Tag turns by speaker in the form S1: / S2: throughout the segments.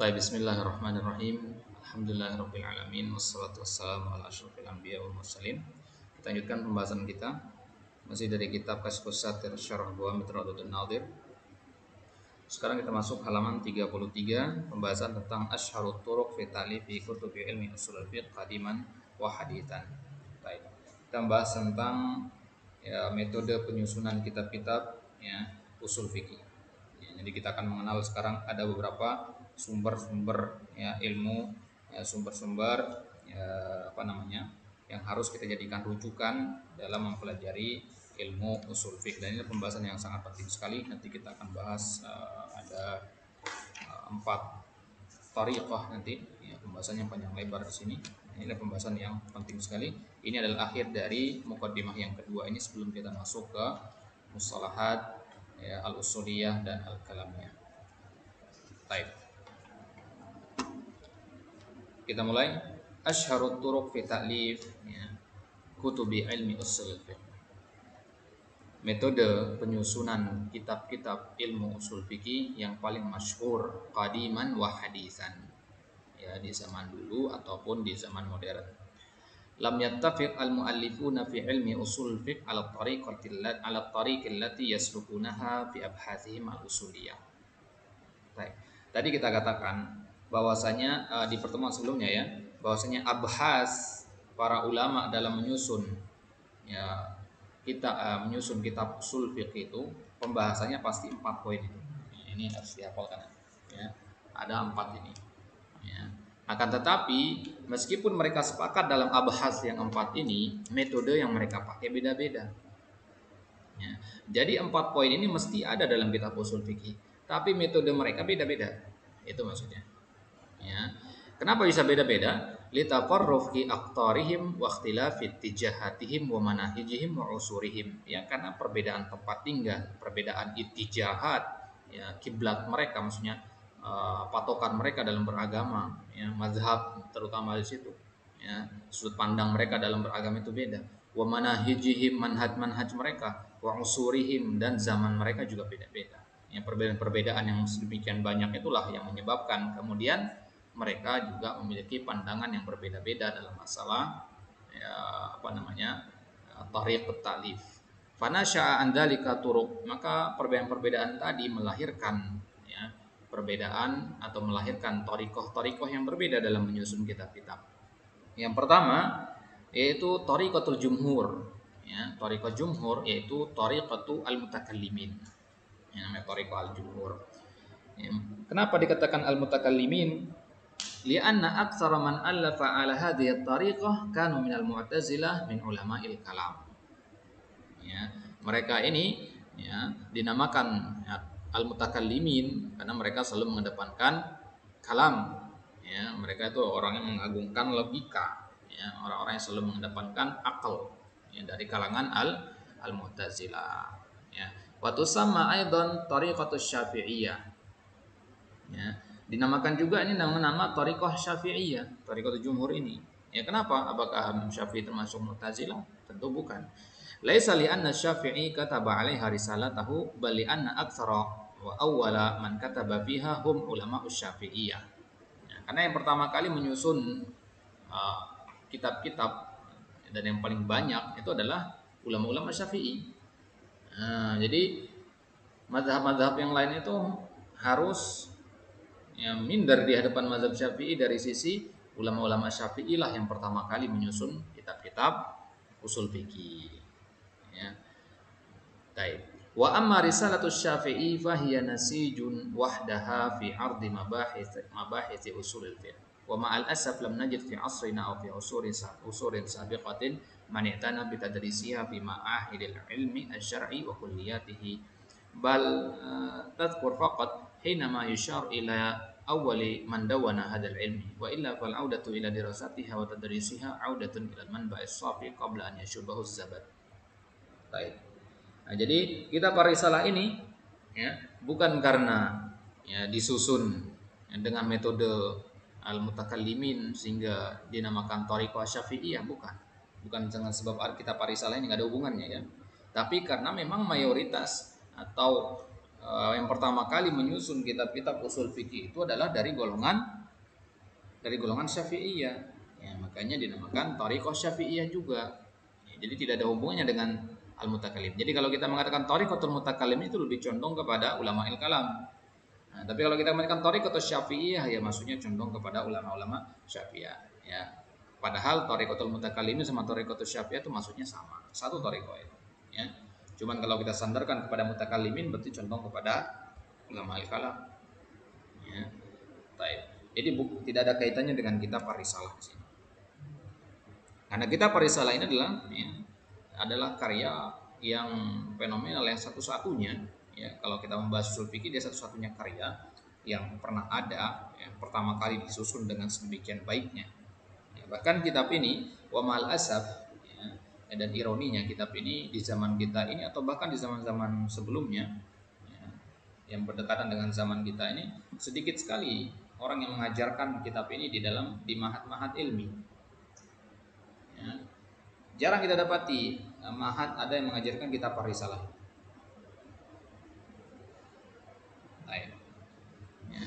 S1: Baik, bismillahirrahmanirrahim. Alhamdulillahirabbil alamin wassalatu wassalamu ala asyrofil anbiya wal mursalin. Kita lanjutkan pembahasan kita masih dari kitab Kashfus Satir Syarah Dhawaamit Radudun Nadhir. Sekarang kita masuk halaman 33, pembahasan tentang asyharut turuq fi ta'lifi kutubi ilmi ushulul fiqh qadiman wa haditsan. Baik. Kita membahas tentang metode penyusunan kitab-kitab usul fikih. Jadi kita akan mengenal sekarang ada beberapa sumber-sumber ilmu, sumber-sumber yang harus kita jadikan rujukan dalam mempelajari ilmu usul fiqh. Dan ini pembahasan yang sangat penting sekali. Nanti kita akan bahas ada 4 thariqah nanti, pembahasannya panjang lebar di sini. Ini adalah pembahasan yang penting sekali. Ini adalah akhir dari muqaddimah yang kedua ini sebelum kita masuk ke mustalahat al-usuliyah dan al-kalamiyah. Baik. Kita mulai. Asyharut turuq fi ta'lif kutubi ilmi usul fiqh. Metode penyusunan kitab-kitab ilmu usul fikih yang paling masyhur qadiman wa hadisan. Di zaman dulu ataupun di zaman modern. Lam yattafiq al-muallifuna fi ilmi usul fiqh ala tariq allati yaslukunaha fi abhathihim al-usuliyah. Baik. Tadi kita katakan bahwasanya di pertemuan sebelumnya bahwasanya abhas para ulama dalam menyusun menyusun kitab usul fiqh itu pembahasannya pasti 4 poin itu. Ini harus dihafalkan Ada 4 ini. Akan tetapi meskipun mereka sepakat dalam abhas yang 4 ini, metode yang mereka pakai beda-beda. Jadi 4 poin ini mesti ada dalam kitab usul fikih, tapi metode mereka beda-beda. Itu maksudnya. Kenapa bisa beda-beda? Litafarruq fi aqtarihim wa ikhtilafi ittijahatihim wa manahijihim wa usurihim. Karena perbedaan tempat tinggal, perbedaan ittijahat, kiblat mereka, maksudnya patokan mereka dalam beragama, mazhab terutama di situ. Sudut pandang mereka dalam beragama itu beda. Wa manahijihim, manhaj mereka, wa usurihim, dan zaman mereka juga beda-beda. Perbedaan-perbedaan yang sedemikian banyak itulah yang menyebabkan kemudian mereka juga memiliki pandangan yang berbeda-beda dalam masalah tariq at-ta'lif. Fanasha'a an dzalika turuq, maka perbedaan-perbedaan tadi melahirkan perbedaan atau melahirkan thariqah yang berbeda dalam menyusun kitab-kitab. Yang pertama yaitu thariqatul jumhur. Thariqah jumhur yaitu thariqatu al-mutakallimin. Namanya thariqah al-jumhur. Kenapa dikatakan al-mutakallimin? Lianna aktsara man allafa ala hadhihi at-tariqah kanu minal mu'tazilah min ulama'il kalam. Mereka ini dinamakan al-mutakallimin karena mereka selalu mengedepankan kalam. Mereka itu orang yang mengagungkan logika, orang-orang yang selalu mengedepankan akal, dari kalangan al-mu'tazilah. Wa tusamma aidan tariqatus syafi'iyah. Dinamakan juga ini nama thariqah syafi'iyah, thariqah jumhur ini. Kenapa? Apakah Syafi'i termasuk Mu'tazilah? Tentu bukan. Laisa li anna Syafi'i kataba 'alaiha risalatahu bal li anna aktsara wa awwala man kataba fiha hum ulama Syafi'iyah. Karena yang pertama kali menyusun kitab-kitab dan yang paling banyak itu adalah ulama-ulama Syafi'i. Jadi mazhab-mazhab yang lain itu harus minder di hadapan mazhab Syafi'i dari sisi ulama-ulama Syafi'i lah yang pertama kali menyusun kitab-kitab usul fikih. Baik. Wa amma risalatus Syafi'i fa hiya nasijun wahdaha fi 'ardi mabahith usulil fiqh. Wa ma'al asaf lam najid fi 'asrina aw fi usurin sabiqatin man i'tana bi tadrisiha fi ma'ahidil ilmi asy-syar'i wa kulliyatihi bal tadhkur faqat hinama yushar ila awwali man dawana hadzal ilmi wa illa fal 'audatu ila dirasatiha wa tadrisiha 'audatun ila al-manba'is safi qabla an yashubahu az-zabad. Baik. Jadi kitab risalah ini bukan karena disusun dengan metode al-mutakallimin sehingga dinamakan thariqah syafi'iyah, bukan dengan sebab kitab risalah ini enggak ada hubungannya, tapi karena memang mayoritas atau yang pertama kali menyusun kitab-kitab usul fikih itu adalah dari golongan Syafi'iyah. Ya, makanya dinamakan thariqah Syafi'iyah juga. Ya, jadi tidak ada hubungannya dengan al-mutakallim. Jadi kalau kita mengatakan thariqatul mutakallim itu lebih condong kepada ulama kalam. Nah, tapi kalau kita mengatakan thariqatul Syafi'iyah ya maksudnya condong kepada ulama-ulama Syafi'iyah. Ya. Padahal thariqatul mutakallim sama thariqatul Syafi'iyah itu maksudnya sama. Satu thariqah itu. Ya. Cuman kalau kita sandarkan kepada mutakallimin berarti condong kepada ulama kalam. Ya. Baik. Jadi tidak ada kaitannya dengan kitab Ar-Risalah di sini. Karena kitab Ar-Risalah ini adalah karya yang fenomenal, yang satu-satunya ya, kalau kita membahas usul fikih dia satu-satunya karya yang pernah ada, yang pertama kali disusun dengan sedemikian baiknya. Ya, bahkan kitab ini wa ma'al asaf ya, dan ironinya kitab ini di zaman kita ini atau bahkan di zaman-zaman sebelumnya ya, yang berdekatan dengan zaman kita ini sedikit sekali orang yang mengajarkan kitab ini di mahat-mahat ilmi. Ya. Jarang kita dapati mahat ada yang mengajarkan kitab Ar-Risalah. Ya.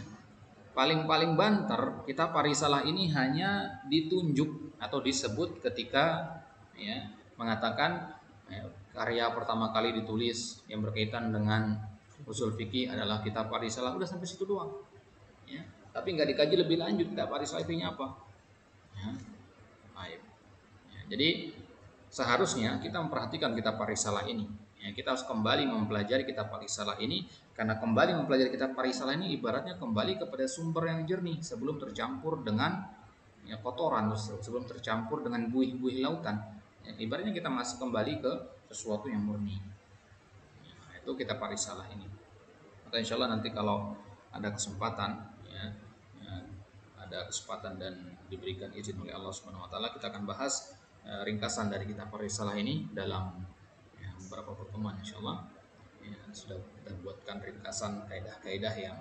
S1: Paling banter kitab Ar-Risalah ini hanya ditunjuk atau disebut ketika ya, mengatakan ya, karya pertama kali ditulis yang berkaitan dengan usul fikih adalah kitab Ar-Risalah. Udah sampai situ doang. Ya. Tapi nggak dikaji lebih lanjut kitab Ar-Risalah itu apa. Ya. Ya, jadi seharusnya kita memperhatikan kitab Ar-Risalah ini. Ya, kita harus kembali mempelajari kitab Ar-Risalah ini karena kembali mempelajari kitab Ar-Risalah ini ibaratnya kembali kepada sumber yang jernih sebelum tercampur dengan ya, kotoran, sebelum tercampur dengan buih-buih lautan. Ya, ibaratnya kita masih kembali ke sesuatu yang murni. Ya, itu kitab Ar-Risalah ini. Maka insya Allah nanti kalau ada kesempatan dan diberikan izin oleh Allah Subhanahu Wa Taala kita akan bahas ringkasan dari kitab Ar-Risalah ini dalam ya, beberapa pertemuan insya Allah ya, sudah kita buatkan ringkasan kaidah-kaidah yang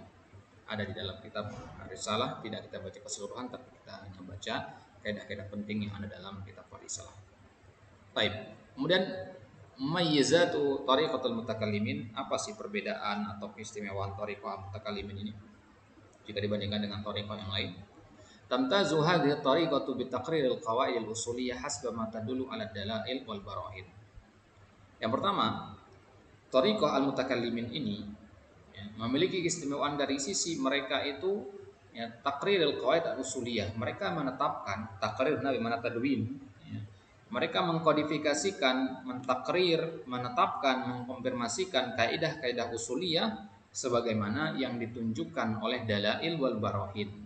S1: ada di dalam kitab Ar-Risalah, tidak kita baca keseluruhan tapi kita hanya baca kaidah-kaidah penting yang ada dalam kitab Ar-Risalah. Baik, kemudian mayyizatu tariqatul mutakallimin, apa sih perbedaan atau keistimewaan tariqah mutakallimin ini jika dibandingkan dengan tariqah yang lain? Tamtazu hadhihi tariqatu bi taqriril qawaid al-usuliyah hasba ma tadullu 'ala dalail wal barahin. Yang pertama, tariqah al-mutakallimin ini ya, memiliki keistimewaan dari sisi mereka itu ya, taqriril qawaid al-usuliyah. Mereka menetapkan takrir nabi mana tadwin ya. Mereka mengkodifikasikan, mentakrir, menetapkan, mengkonfirmasikan kaidah-kaidah usuliyah sebagaimana yang ditunjukkan oleh dalail wal barahin.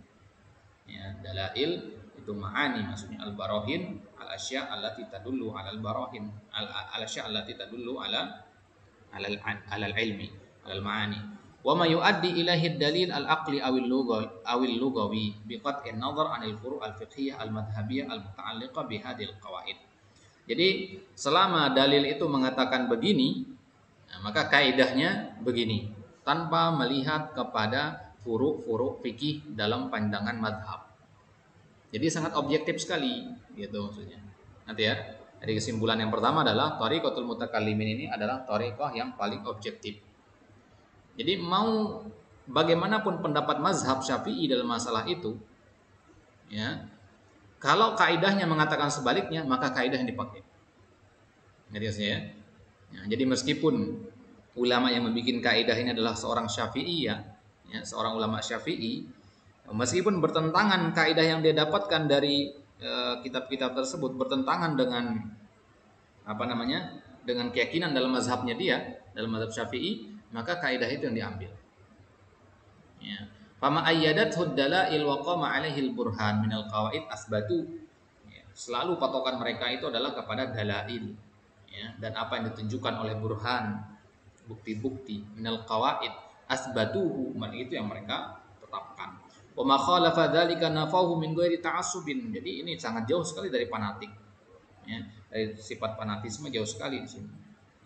S1: Ya, dalail itu ma'ani maksudnya al-barahin al-asya' allati tadullu 'ala al-barahin al-asya' allati tadullu 'ala al-ilmi al-ma'ani wa ma yuaddi ilahi dalil al-aqli awil lugawi bi qat'in nazar 'anil furu' al-fiqhiyah al-madhhabiyah al-muta'alliqah bi hadhil qawaid. Jadi selama dalil itu mengatakan begini maka kaidahnya begini tanpa melihat kepada furu'-furu' fikih dalam pandangan madhab. Jadi sangat objektif sekali gitu maksudnya. Nanti ya. Jadi kesimpulan yang pertama adalah thariqatul mutakallimin ini adalah thariqah yang paling objektif. Jadi mau bagaimanapun pendapat mazhab Syafi'i dalam masalah itu ya. Kalau kaidahnya mengatakan sebaliknya maka kaidah yang dipakai. Ngerti maksudnya ya? Ya, jadi meskipun ulama yang membuat kaidah ini adalah seorang Syafi'i ya, seorang ulama Syafi'i, meskipun bertentangan kaidah yang dia dapatkan dari kitab-kitab tersebut bertentangan dengan dengan keyakinan dalam mazhabnya dia, dalam mazhab Syafi'i, maka kaidah itu yang diambil. Ya. Fama ayyadathu dalail wa qama 'alaihi al-burhan min al-qawaid asbatu. Ya. Selalu patokan mereka itu adalah kepada dalail. Ya. Dan apa yang ditunjukkan oleh burhan, bukti-bukti minal qawaid asbatuhu, itu yang mereka tetapkan. Wa ma khalafa dzalika nafahu min ghairi ta'assubin. Jadi ini sangat jauh sekali dari fanatik. Ya, dari sifat fanatisme jauh sekali di sini.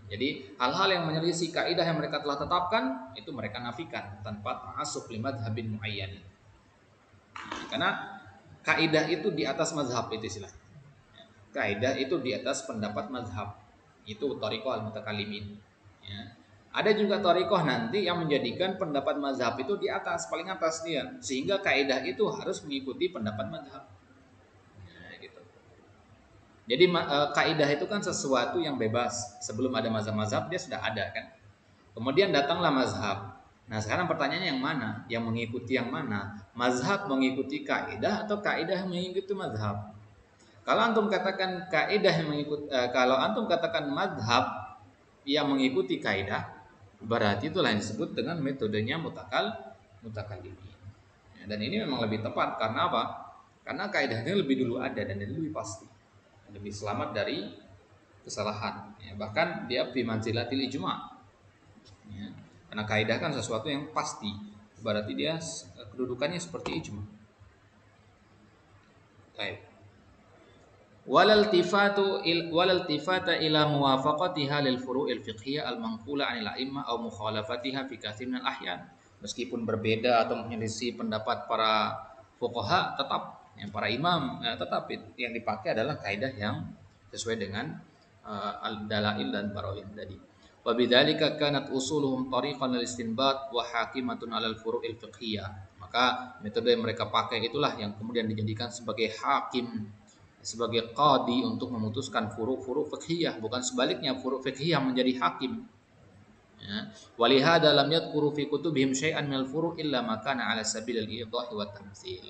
S1: Jadi hal-hal yang menyelisih kaidah yang mereka telah tetapkan itu mereka nafikan tanpa ta'assub li madhhabin muayyan. Karena kaidah itu di atas mazhab itu istilah. Kaidah itu di atas pendapat mazhab. Itu thariqah al-mutakallimin. Ya. Ada juga thariqah nanti yang menjadikan pendapat mazhab itu di atas, paling atas dia, sehingga kaidah itu harus mengikuti pendapat mazhab. Nah, gitu. Jadi kaidah itu kan sesuatu yang bebas. Sebelum ada mazhab-mazhab dia sudah ada kan. Kemudian datanglah mazhab. Nah, sekarang pertanyaannya yang mana? Yang mengikuti yang mana? Mazhab mengikuti kaidah atau kaidah yang mengikuti mazhab? Kalau antum katakan kaidah yang mengikuti, kalau antum katakan mazhab yang mengikuti kaidah, berarti itulah yang disebut dengan metodenya mutakallimin. Ya, dan ini memang lebih tepat karena apa? Karena kaidahnya lebih dulu ada dan lebih pasti, lebih selamat dari kesalahan. Ya, bahkan dia fi manzilatil ijma'. Ya, karena kaidah kan sesuatu yang pasti, berarti dia kedudukannya seperti ijma'. Baik. Walal tifata ila muwafaqatiha lil furu'il fiqhiyah al manqula 'anil a'immah aw mukhalafatiha fi katsir minal ahyan. Meskipun berbeda atau menyelisih pendapat para fuqaha, tetap yang para imam tetap yang dipakai adalah kaidah yang sesuai dengan al-dalail dan baroin tadi. Wa bidzalika kanat usuluhum tariqan lil istinbat wa hakimatun 'alal furu'il fiqhiyah. Maka metode yang mereka pakai itulah yang kemudian dijadikan sebagai hakim, sebagai qadi untuk memutuskan furu'-furu' fiqhiyah, bukan sebaliknya furu' fiqhiyah menjadi hakim. Ya. Walihada lam yadhkuru fi kutubihim syai'an minal furu' illa ma kana 'ala sabilil idah wa tamtsil.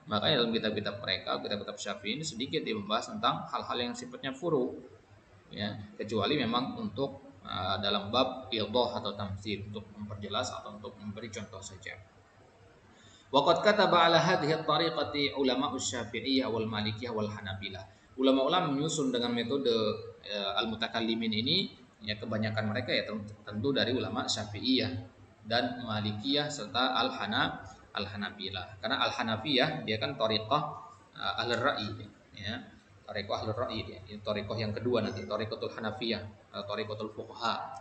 S1: Makanya dalam kitab-kitab mereka, kitab-kitab Syafi'i ini sedikit membahas tentang hal-hal yang sifatnya furu', ya, kecuali memang untuk dalam bab idah atau tamtsil, untuk memperjelas atau untuk memberi contoh saja. Waqad kataba ala hadhihi at-tariqati ulama Syafi'iyah wal Malikiyah wal Hanabilah. Ulama-ulama menyusun dengan metode al-mutakallimin ini, ya kebanyakan mereka ya tentu dari ulama Syafi'iyah dan Malikiyah serta al-Hanabilah. Karena al-Hanafiyah dia kan thariqah ahlur ra'i, ya. Thariqah ahlur ra'i dia. Ini thariqah yang kedua nanti, thariqatul Hanafiyah, thariqatul fuqaha.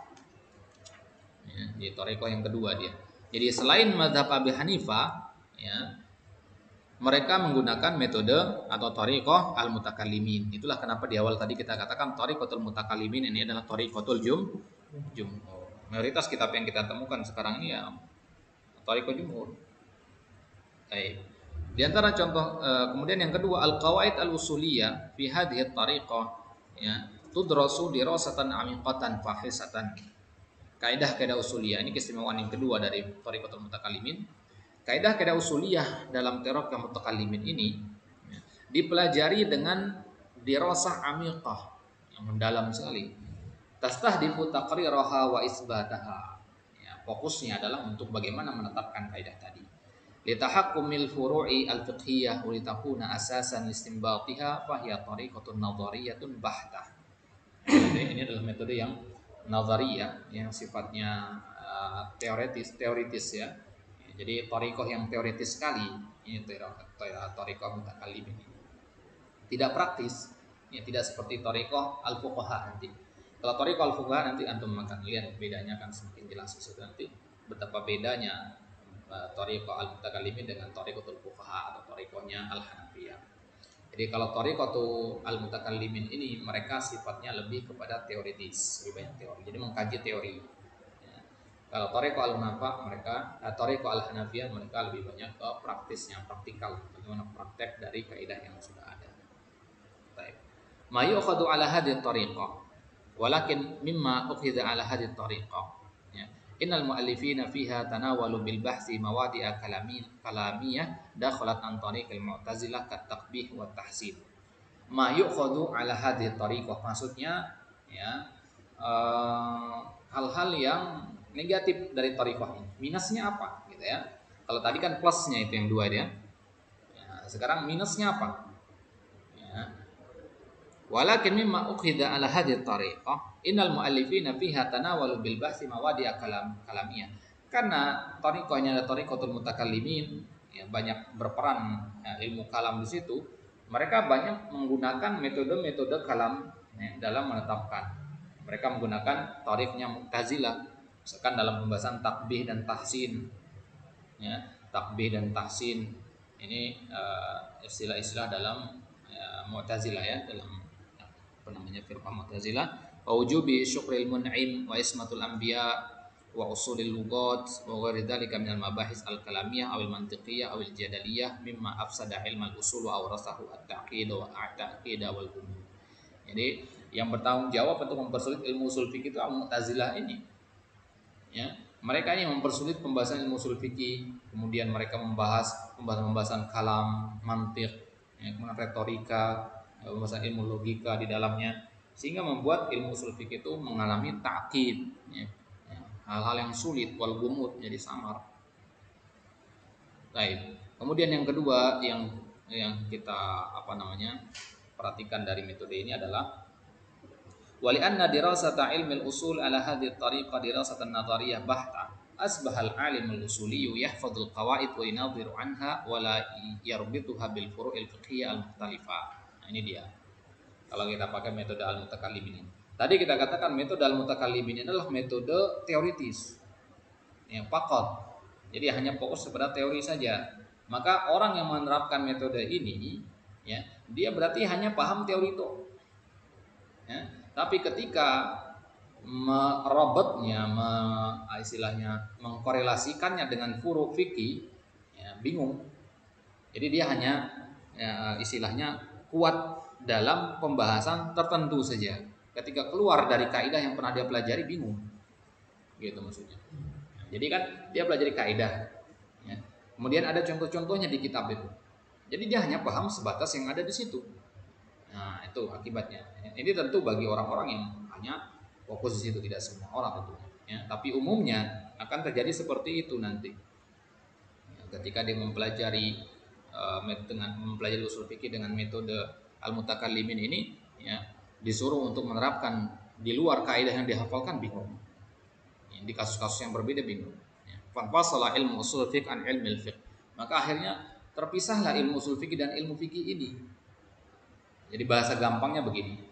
S1: Ya, di thariqah yang kedua dia. Jadi selain mazhab Abi Hanifah, ya, mereka menggunakan metode atau thariqah al-mutakallimin. Itulah kenapa di awal tadi kita katakan thariqatul mutakallimin ini adalah thariqatul jumhur. Mayoritas kitab yang kita temukan sekarang ini ya thariqah jumhur. Baik. Di antara contoh kemudian yang kedua al-qawaid al-usuliyah fi hadhihi thariqah, ya, tudrasu dirasatan amiqatan fahisatan. Kaidah-kaidah usuliyah ini keistimewaan yang kedua dari thariqatul mutakallimin. Kaidah-kaidah usuliyah dalam thariqah mutakallimin ini, ya, dipelajari dengan dirasah amiqah yang mendalam sekali. Tastahdifu taqriraha wa isbataha. Ya, fokusnya adalah untuk bagaimana menetapkan kaidah tadi. Litahakkumil furu'i al-fiqhiyah wa litakuna asasan listinbatiha fa hiya thariqatun nadhariyatun bahtah. Jadi ini adalah metode yang nazariyah yang sifatnya teoritis ya. Jadi thariqah yang teoritis sekali, ini thariqah mutakallimin ini. Tidak praktis, ya tidak seperti thariqah al-fuqaha nanti. Kalau thariqah al-fuqaha nanti antum akan lihat bedanya akan semakin jelas itu nanti betapa bedanya thariqah al-mutakallimin dengan thariqatul fuqaha atau thariqahnya al-Hanafiyah. Jadi kalau thariqatul al-mutakallimin ini mereka sifatnya lebih kepada teoritis, lebih banyak teori. Jadi mengkaji teori. Kalau thariqah al-Hanafa mereka thariqah al-Hanafiyah mereka lebih banyak ke praktisnya, praktikal, bagaimana praktek dari kaidah yang sudah ada. Baik. Ma yu'khadhu ala hadhihi thariqah walakin mimma ukhidha ala hadhihi thariqah. Ya. Innal muallifina fiha tanawalu bil bahsi mawadi'a kalamiyah dakhalat an tariqil mu'tazilah kat taqbih wa tahsin. Ma yu'khadhu ala hadhihi thariqah maksudnya ya hal-hal yang negatif dari thariqah ini. Minusnya apa gitu ya. Kalau tadi kan plusnya itu yang dua dia. Ya, sekarang minusnya apa? Ya. Walakin mimma ukhidha ala hadhihi thariqah innal muallifina fiha tanawalu bil bahsi mawadi'a kalamiyah. Karena thariqahnya adalah thariqatul mutakallimin, ya, banyak berperan ilmu kalam di situ. Mereka banyak menggunakan metode-metode kalam ya, dalam menetapkan. Mereka menggunakan thariqnya Mu'tazilah. Misalkan dalam pembahasan takbih dan tahsin, ya, takbih dan tahsin ini istilah-istilah dalam Mu'tazilah ya, dalam apa namanya firqah Mu'tazilah. Wujubi syukril mun'im wa ismatul anbiya wa usulil lughat wa ghairi dzalika minal mabahis al-kalamiyah awil mantiqiyah awil jadaliyah mimma afsada ilmal usul wa awrasahu at-ta'qid wa at-ta'qid wal umum. Jadi yang bertanggung jawab untuk mempersulit ilmu usul fikih itu Al-Mu'tazilah ini. Ya, mereka ini mempersulit pembahasan ilmu usul fikih, kemudian mereka membahas pembahasan kalam, mantiq, ya, kemudian retorika, pembahasan ilmu logika di dalamnya, sehingga membuat ilmu usul fikih itu mengalami ta'qid, ya, hal-hal yang sulit wal gumud jadi samar. Baik. Kemudian yang kedua yang kita perhatikan dari metode ini adalah wali anna dirasata ilmi al-usul ala hadhihi at-tariqa dirasatan nadhariyah bahta asbahal alim al-usuliyyu yahfadhul qawaid wa yunadhiru anha wa la yarbituha bil furu'il fiqhiyyah al-mukhtalifah. Nah, ini dia. Kalau kita pakai metode al-mutakallimin ini. Tadi kita katakan metode al-mutakallimin ini adalah metode teoritis. Ya, faqat. Jadi hanya fokus kepada teori saja. Maka orang yang menerapkan metode ini, ya, dia berarti hanya paham teori itu. Ya, tapi ketika merobotnya, istilahnya mengkorelasikannya dengan furu fikih, ya, bingung. Jadi dia hanya ya, istilahnya kuat dalam pembahasan tertentu saja. Ketika keluar dari kaidah yang pernah dia pelajari bingung, gitu maksudnya. Jadi kan dia pelajari kaidah, ya. Kemudian ada contoh-contohnya di kitab itu. Jadi dia hanya paham sebatas yang ada di situ. Nah, itu akibatnya. Ini tentu bagi orang-orang yang hanya fokus di situ, tidak semua orang tentunya. Ya, tapi umumnya akan terjadi seperti itu nanti. Ya, ketika dia mempelajari mempelajari usul fikih dengan metode al-mutakallimin ini, ya, disuruh untuk menerapkan di luar kaidah yang dihafalkan bingung. Ya, di kasus-kasus yang berbeda bingung. Ya. Fanfasala ilmu usul fiqh an ilmil fiqh. Maka akhirnya terpisahlah ilmu usul fikih dan ilmu fikih ini. Jadi bahasa gampangnya begini.